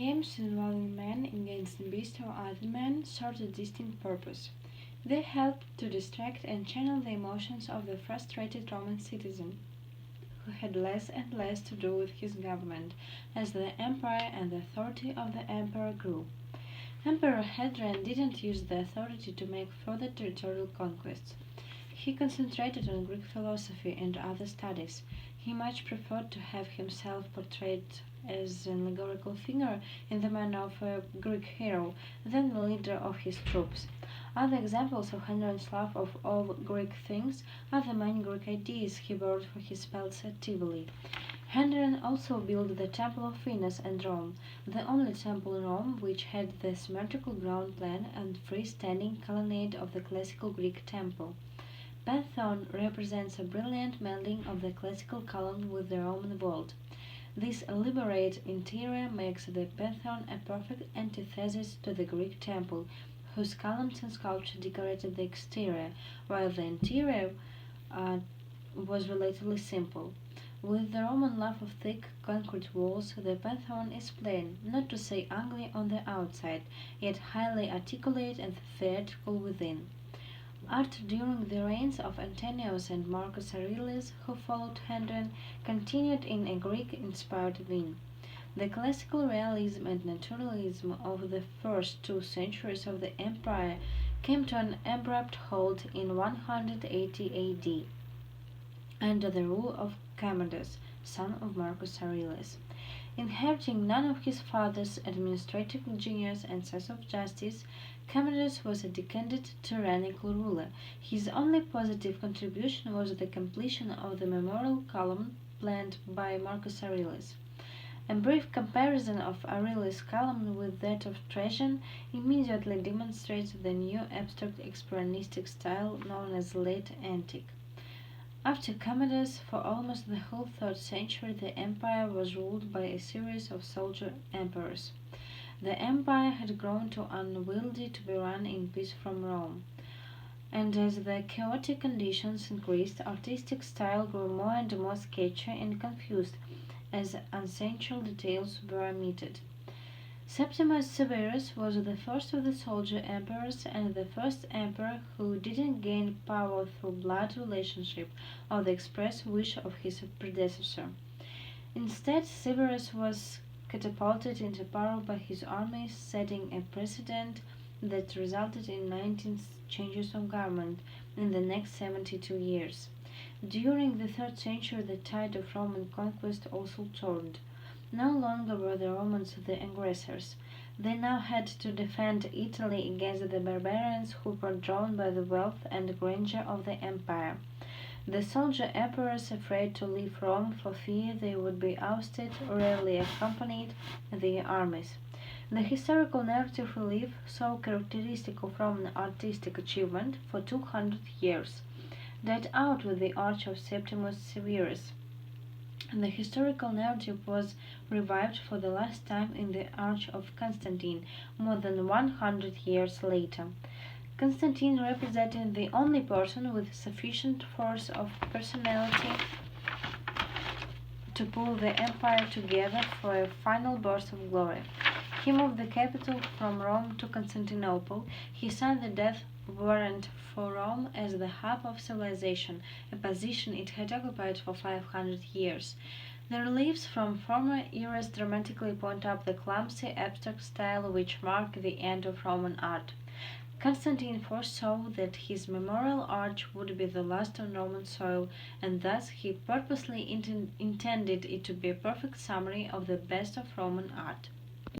games involving men against beasts or other men served a distinct purpose. They helped to distract and channel the emotions of the frustrated Roman citizen, who had less and less to do with his government as the empire and the authority of the emperor grew. Emperor Hadrian didn't use the authority to make further territorial conquests. He concentrated on Greek philosophy and other studies. He much preferred to have himself portrayed as an allegorical figure in the manner of a Greek hero than the leader of his troops. Other examples of Hadrian's love of all Greek things are the many Greek ideas he borrowed for his spells at Tivoli. Hadrian also built the Temple of Venus at Rome, the only temple in Rome which had the symmetrical ground plan and free-standing colonnade of the classical Greek temple. Pantheon represents a brilliant melding of the classical column with the Roman vault. This elaborate interior makes the Pantheon a perfect antithesis to the Greek temple, whose columns and sculpture decorated the exterior, while the interior was relatively simple. With the Roman love of thick concrete walls, the Pantheon is plain, not to say ugly on the outside, yet highly articulate and theatrical within. Art during the reigns of Antoninus and Marcus Aurelius, who followed Hadrian, continued in a Greek-inspired vein. The classical realism and naturalism of the first 2 centuries of the empire came to an abrupt halt in 180 AD, under the rule of Commodus, son of Marcus Aurelius. Inheriting none of his father's administrative genius and sense of justice, Commodus was a decadent, tyrannical ruler. His only positive contribution was the completion of the memorial column planned by Marcus Aurelius. A brief comparison of Aurelius' column with that of Trajan immediately demonstrates the new abstract expressionistic style known as late antique. After Commodus, for almost the whole 3rd century, the empire was ruled by a series of soldier emperors. The empire had grown too unwieldy to be run in peace from Rome, and as the chaotic conditions increased, artistic style grew more and more sketchy and confused as essential details were omitted. Septimus Severus was the first of the soldier emperors and the first emperor who didn't gain power through blood relationship or the express wish of his predecessor. Instead, Severus was catapulted into power by his army, setting a precedent that resulted in 19 changes of government in the next 72 years. During the 3rd century, the tide of Roman conquest also turned. No longer were the Romans the aggressors. They now had to defend Italy against the barbarians who were drawn by the wealth and grandeur of the empire. The soldier emperors, afraid to leave Rome for fear they would be ousted, rarely accompanied their armies. The historical narrative relief, so characteristic of Roman artistic achievement for 200 years, died out with the arch of Septimus Severus. The historical narrative was revived for the last time in the Arch of Constantine, more than 100 years later. Constantine represented the only person with sufficient force of personality to pull the empire together for a final burst of glory. He moved the capital from Rome to Constantinople. He signed the death warrant for Rome as the hub of civilization, a position it had occupied for 500 years. The reliefs from former eras dramatically point up the clumsy, abstract style which marked the end of Roman art. Constantine foresaw that his memorial arch would be the last on Roman soil, and thus he purposely intended it to be a perfect summary of the best of Roman art.